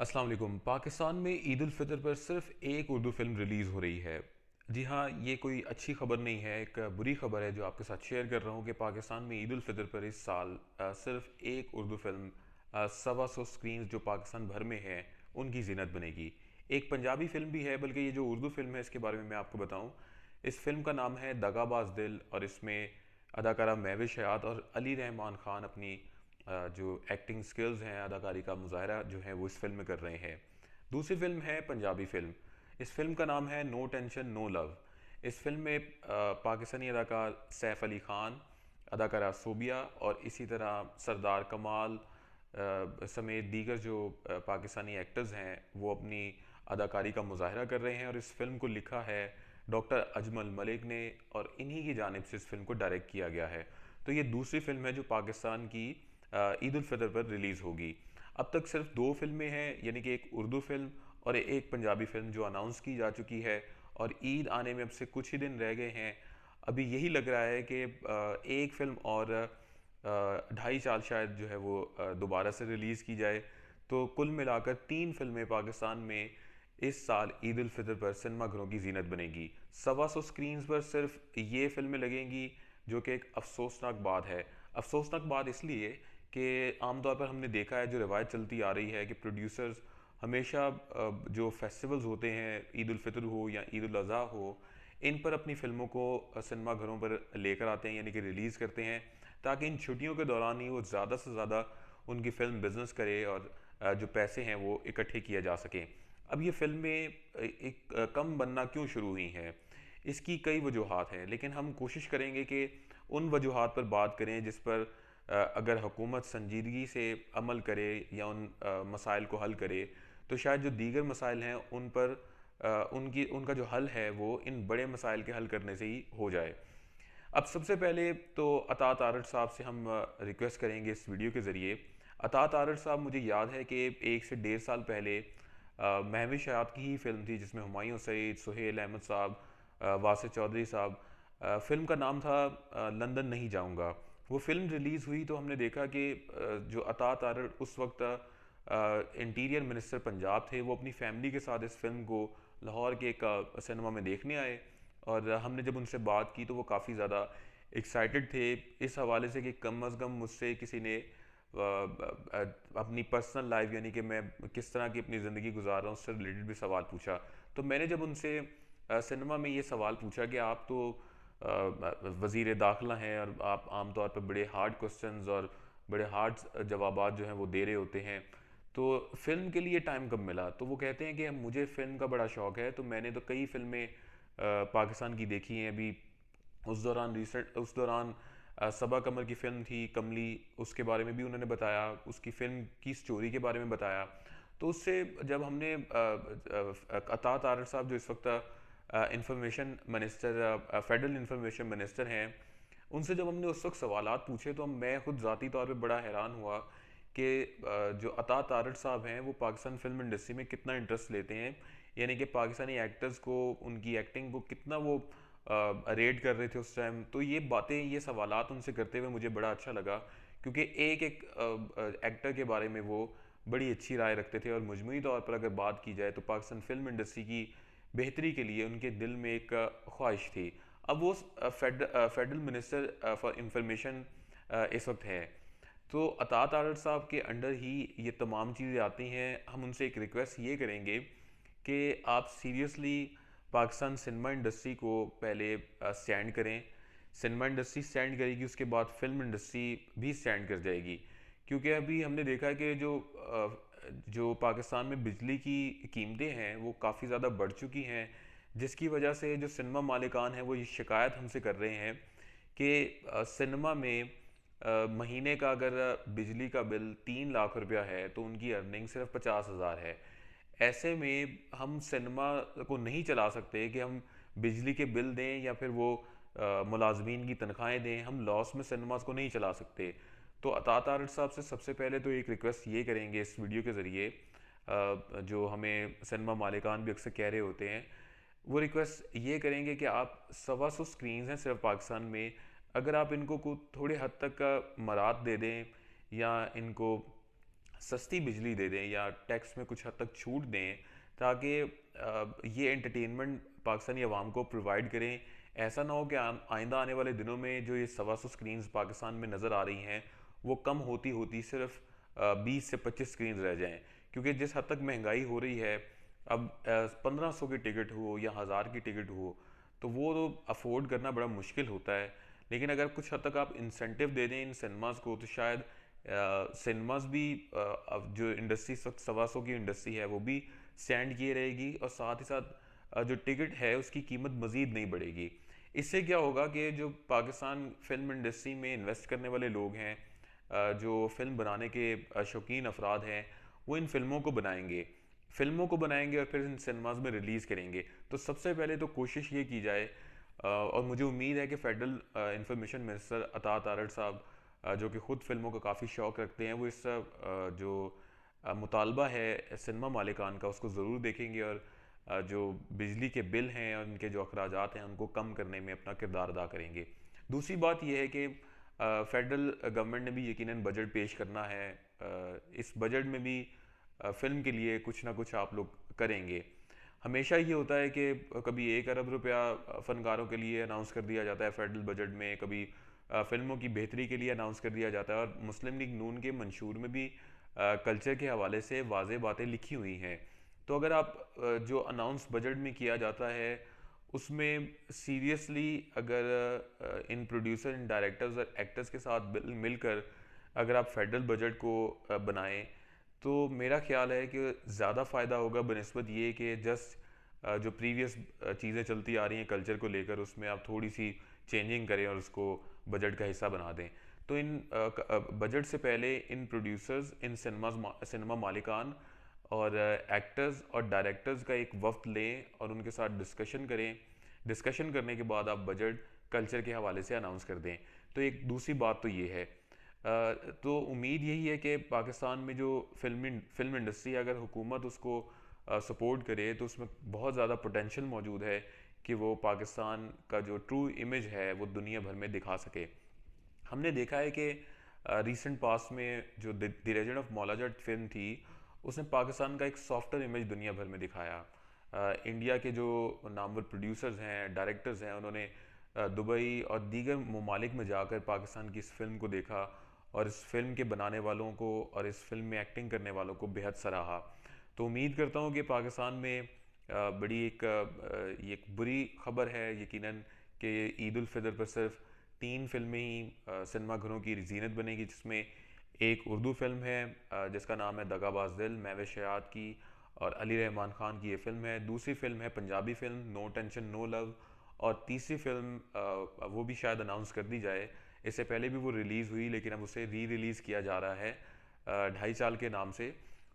अस्सलाम वालेकुम। पाकिस्तान में ईद उल फ़ितर पर सिर्फ़ एक उर्दू फ़िल्म रिलीज़ हो रही है। जी हाँ, ये कोई अच्छी ख़बर नहीं है, एक बुरी ख़बर है जो आपके साथ शेयर कर रहा हूँ कि पाकिस्तान में ईद उल फ़ितर पर इस साल सिर्फ़ एक उर्दू फ़िल्म 125 स्क्रीन्स जो पाकिस्तान भर में है, उनकी ज़ीनत बनेगी। एक पंजाबी फ़िल्म भी है, बल्कि ये जो उर्दू फ़िल्म है इसके बारे में मैं आपको बताऊँ। इस फ़िल्म का नाम है दगाबाज दिल और इसमें अदाकारा महविश हयात और अली रहमान ख़ान अपनी जो एक्टिंग स्किल्स हैं, अदाकारी का मुज़ाहरा जो है वो इस फ़िल्म में कर रहे हैं। दूसरी फ़िल्म है पंजाबी फ़िल्म। इस फ़िल्म का नाम है नो टेंशन नो लव। इस फ़िल्म में पाकिस्तानी अदाकार सैफ अली ख़ान, अदाकारा सोबिया और इसी तरह सरदार कमाल समेत दीगर जो पाकिस्तानी एक्टर्स हैं वो अपनी अदाकारी का मुज़ाहरा कर रहे हैं और इस फ़िल्म को लिखा है डॉक्टर अजमल मलिक ने और इन्हीं की जानिब से इस फ़िल्म को डायरेक्ट किया गया है। तो ये दूसरी फ़िल्म है जो पाकिस्तान की ईद उल फितर पर रिलीज़ होगी। अब तक सिर्फ दो फिल्में हैं, यानी कि एक उर्दू फिल्म और एक पंजाबी फिल्म जो अनाउंस की जा चुकी है और ईद आने में अब से कुछ ही दिन रह गए हैं। अभी यही लग रहा है कि एक फिल्म और 2.5 साल शायद जो है वो दोबारा से रिलीज़ की जाए। तो कुल मिलाकर तीन फिल्में पाकिस्तान में इस साल ईद उल फितर पर सिनेमा घरों की जीनत बनेगी। 125 स्क्रीन्स पर सिर्फ ये फिल्में लगेंगी, जो कि एक अफसोसनाक बात है। अफसोसनाक बात इसलिए कि आमतौर पर हमने देखा है, जो रिवायत चलती आ रही है कि प्रोड्यूसर्स हमेशा जो फेस्टिवल्स होते हैं, ईद उल फितर हो या ईद उल अज़हा हो, इन पर अपनी फ़िल्मों को सिनेमा घरों पर लेकर आते हैं, यानी कि रिलीज़ करते हैं, ताकि इन छुट्टियों के दौरान ही वो ज़्यादा से ज़्यादा उनकी फ़िल्म बिज़नेस करे और जो पैसे हैं वो इकट्ठे किए जा सकें। अब ये फ़िल्में एक कम बनना क्यों शुरू हुई हैं? इसकी कई वजूहात हैं, लेकिन हम कोशिश करेंगे कि उन वजूहात पर बात करें जिस पर अगर हुकूमत संजीदगी से अमल करे या उन मसाइल को हल करे, तो शायद जो दीगर मसाइल हैं उन पर उनका जो हल है वो इन बड़े मसाइल के हल करने से ही हो जाए। अब सबसे पहले तो अतात आरट साहब से हम रिक्वेस्ट करेंगे इस वीडियो के ज़रिए। अतात आरट साहब, मुझे याद है कि 1 से 1.5 साल पहले महविश हयात की ही फ़िल्म थी जिसमें हुमायूं सईद, सुहेल अहमद साहब, वासिफ चौधरी साहब, फ़िल्म का नाम था लंदन नहीं जाऊंगा। वो फ़िल्म रिलीज़ हुई तो हमने देखा कि जो अतात आरट उस वक्त इंटीरियर मिनिस्टर पंजाब थे, वो अपनी फ़ैमिली के साथ इस फ़िल्म को लाहौर के एक सिनेमा में देखने आए और हमने जब उनसे बात की तो वो काफ़ी ज़्यादा एक्साइटेड थे इस हवाले से कि कम अज़ कम मुझसे किसी ने अपनी पर्सनल लाइफ, यानी कि मैं किस तरह की अपनी ज़िंदगी गुजार रहा हूँ, उससे रिलेटेड भी सवाल पूछा। तो मैंने जब उनसे सिनेमा में ये सवाल पूछा कि आप तो वज़ीर दाखिला हैं और आप आम तौर पर बड़े हार्ड क्वेश्चंस और बड़े हार्ड जवाबात जो हैं वो दे रहे होते हैं, तो फ़िल्म के लिए टाइम कब मिला? तो वो कहते हैं कि मुझे फ़िल्म का बड़ा शौक़ है, तो मैंने तो कई फ़िल्में पाकिस्तान की देखी हैं। अभी उस दौरान सबा कमर की फ़िल्म थी कमली, उसके बारे में भी उन्होंने बताया, उसकी फ़िल्म की स्टोरी के बारे में बताया। तो उससे जब हमने अतात आरट साहब जो इस वक्त information minister, federal information minister हैं, उनसे जब हमने उस वक्त सवालात पूछे तो मैं खुद ज़ाती तौर पे बड़ा हैरान हुआ कि जो अतात आरट साहब हैं वो पाकिस्तान फ़िल्म इंडस्ट्री में कितना इंटरेस्ट लेते हैं, यानी कि पाकिस्तानी एक्टर्स को, उनकी एक्टिंग को कितना वो रेट कर रहे थे उस टाइम। तो ये बातें, ये सवालात उनसे करते हुए मुझे बड़ा अच्छा लगा, क्योंकि एक एक एक्टर के बारे में वो बड़ी अच्छी राय रखते थे और मजमूई तौर पर अगर बात की जाए तो पाकिस्तान फिल्म इंडस्ट्री की बेहतरी के लिए उनके दिल में एक ख्वाहिश थी। अब वो फेडरल मिनिस्टर फॉर इंफॉर्मेशन इस वक्त हैं। तो अतात आरट साहब के अंडर ही ये तमाम चीज़ें आती हैं। हम उनसे एक रिक्वेस्ट ये करेंगे कि आप सीरियसली पाकिस्तान सिनेमा इंडस्ट्री को पहले स्टैंड करें। सिनेमा इंडस्ट्री स्टैंड करेगी, उसके बाद फिल्म इंडस्ट्री भी स्टैंड कर जाएगी। क्योंकि अभी हमने देखा है कि जो पाकिस्तान में बिजली की कीमतें हैं वो काफ़ी ज़्यादा बढ़ चुकी हैं, जिसकी वजह से जो सिनेमा मालिकान हैं वो ये शिकायत हमसे कर रहे हैं कि सिनेमा में महीने का अगर बिजली का बिल 3 लाख रुपया है तो उनकी अर्निंग सिर्फ 50,000 है। ऐसे में हम सिनेमा को नहीं चला सकते कि हम बिजली के बिल दें या फिर वो मुलाजमीन की तनख्वाहें दें, हम लॉस में सिनेमास को नहीं चला सकते। तो अतात आरट साहब से सबसे पहले तो एक रिक्वेस्ट ये करेंगे इस वीडियो के ज़रिए, जो हमें सिनेमा मालिकान भी अक्सर कह रहे होते हैं, वो रिक्वेस्ट ये करेंगे कि आप 125 स्क्रीन्स हैं सिर्फ पाकिस्तान में, अगर आप इनको को थोड़े हद तक का मराद दे दें या इनको सस्ती बिजली दे दें या टैक्स में कुछ हद तक छूट दें, ताकि ये एंटरटेनमेंट पाकिस्तानी अवाम को प्रोवाइड करें। ऐसा ना हो कि आइंदा आने वाले दिनों में जो ये 125 स्क्रीन्स पाकिस्तान में नज़र आ रही हैं वो कम होती होती सिर्फ 20 से 25 स्क्रीन रह जाएं। क्योंकि जिस हद तक महंगाई हो रही है, अब 1500 की टिकट हो या 1000 की टिकट हो तो वो तो अफोर्ड करना बड़ा मुश्किल होता है। लेकिन अगर कुछ हद तक आप इंसेंटिव दे दें इन सिनेमाज को, तो शायद सिनेमाज भी अब जो इंडस्ट्री इस वक्त 125 की इंडस्ट्री है वो भी स्टैंड किए रहेगी, और साथ ही साथ जो टिकट है उसकी कीमत मज़ीद नहीं बढ़ेगी। इससे क्या होगा कि जो पाकिस्तान फिल्म इंडस्ट्री में इन्वेस्ट करने वाले लोग हैं, जो फिल्म बनाने के शौकीन अफराद हैं, वो इन फिल्मों को बनाएंगे और फिर इन सिनेमाज में रिलीज़ करेंगे। तो सबसे पहले तो कोशिश ये की जाए, और मुझे उम्मीद है कि फेडरल इंफॉर्मेशन मिनिस्टर अता तारड़ साहब, जो कि ख़ुद फिल्मों का काफ़ी शौक़ रखते हैं, वो इस जो मुतालबा है सिनेमा मालिकान का उसको ज़रूर देखेंगे, और जो बिजली के बिल हैं और उनके जो अखराजात हैं उनको कम करने में अपना किरदार अदा करेंगे। दूसरी बात यह है कि फेडरल गवर्नमेंट ने भी यकीनन बजट पेश करना है। इस बजट में भी फ़िल्म के लिए कुछ ना कुछ आप लोग करेंगे। हमेशा ये होता है कि कभी 1 अरब रुपया फ़नकारों के लिए अनाउंस कर दिया जाता है फेडरल बजट में, कभी फ़िल्मों की बेहतरी के लिए अनाउंस कर दिया जाता है, और मुस्लिम लीग नून के मंशूर में भी कल्चर के हवाले से वाज़ेह बातें लिखी हुई हैं। तो अगर आप जो अनाउंस बजट में किया जाता है उसमें सीरियसली अगर इन प्रोड्यूसर, इन डायरेक्टर्स और एक्टर्स के साथ मिलकर अगर आप फेडरल बजट को बनाएं, तो मेरा ख्याल है कि ज़्यादा फ़ायदा होगा बनस्बत ये कि जस्ट जो प्रीवियस चीज़ें चलती आ रही हैं कल्चर को लेकर, उसमें आप थोड़ी सी चेंजिंग करें और उसको बजट का हिस्सा बना दें। तो इन बजट से पहले इन प्रोड्यूसर्स, इन सिनेमा मालिकान और एक्टर्स और डायरेक्टर्स का एक वफ्द लें और उनके साथ डिस्कशन करें। डिस्कशन करने के बाद आप बजट कल्चर के हवाले से अनाउंस कर दें। तो एक दूसरी बात तो ये है, तो उम्मीद यही है कि पाकिस्तान में जो फिल्म इंडस्ट्री है, अगर हुकूमत उसको सपोर्ट करे तो उसमें बहुत ज़्यादा पोटेंशियल मौजूद है कि वो पाकिस्तान का जो ट्रू इमेज है वो दुनिया भर में दिखा सके। हमने देखा है कि रीसेंट पास में जो the legend of Maula Jatt film थी, उसने पाकिस्तान का एक सॉफ्टर इमेज दुनिया भर में दिखाया। इंडिया के जो नामवर प्रोड्यूसर्स हैं, डायरेक्टर्स हैं, उन्होंने दुबई और दीगर ममालिक में जाकर पाकिस्तान की इस फिल्म को देखा और इस फिल्म के बनाने वालों को और इस फिल्म में एक्टिंग करने वालों को बेहद सराहा। तो उम्मीद करता हूँ कि पाकिस्तान में बड़ी ये एक बुरी खबर है यकीनन कि ईद उल फितर पर सिर्फ 3 फिल्में ही सिनेमा घरों की जीनत बनेगी, जिसमें एक उर्दू फिल्म है जिसका नाम है दगाबाज दिल, महवे शयाद की और अली रहमान ख़ान की ये फ़िल्म है। दूसरी फिल्म है Punjabi film no tension no love, और तीसरी फिल्म वो भी शायद अनाउंस कर दी जाए। इससे पहले भी वो रिलीज़ हुई लेकिन अब उसे री रिलीज़ किया जा रहा है 2.5 साल के नाम से।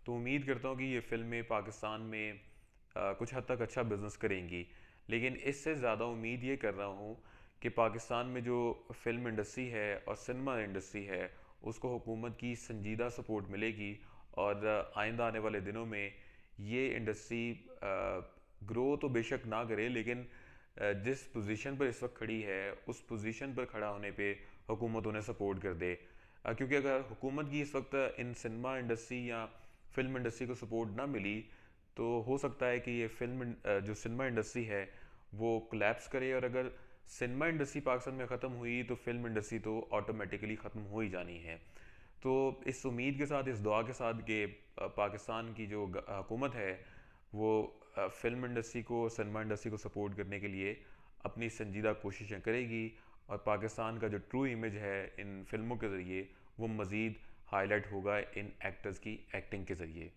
तो उम्मीद करता हूँ कि ये फ़िल्में पाकिस्तान में कुछ हद तक अच्छा बिज़नेस करेंगी। लेकिन इससे ज़्यादा उम्मीद ये कर रहा हूँ कि पाकिस्तान में जो फ़िल्म इंडस्ट्री है और सिनेमा इंडस्ट्री है उसको हुकूमत की संजीदा सपोर्ट मिलेगी, और आइंदा आने वाले दिनों में ये इंडस्ट्री ग्रो तो बेशक ना करे, लेकिन जिस पोजीशन पर इस वक्त खड़ी है उस पोजीशन पर खड़ा होने पे हुकूमत उन्हें सपोर्ट कर दे। क्योंकि अगर हुकूमत की इस वक्त इन सिनेमा इंडस्ट्री या फिल्म इंडस्ट्री को सपोर्ट ना मिली तो हो सकता है कि ये जो सिनेमा इंडस्ट्री है वो कोलैप्स करे, और अगर सिनेमा इंडस्ट्री पाकिस्तान में ख़त्म हुई तो फिल्म इंडस्ट्री तो ऑटोमेटिकली ख़त्म हो ही जानी है। तो इस उम्मीद के साथ, इस दुआ के साथ कि पाकिस्तान की जो हुकूमत है वो फिल्म इंडस्ट्री को, सिनेमा इंडस्ट्री को सपोर्ट करने के लिए अपनी संजीदा कोशिशें करेगी, और पाकिस्तान का जो ट्रू इमेज है इन फिल्मों के ज़रिए वो मज़ीद हाईलाइट होगा इन एक्टर्स की एक्टिंग के ज़रिए।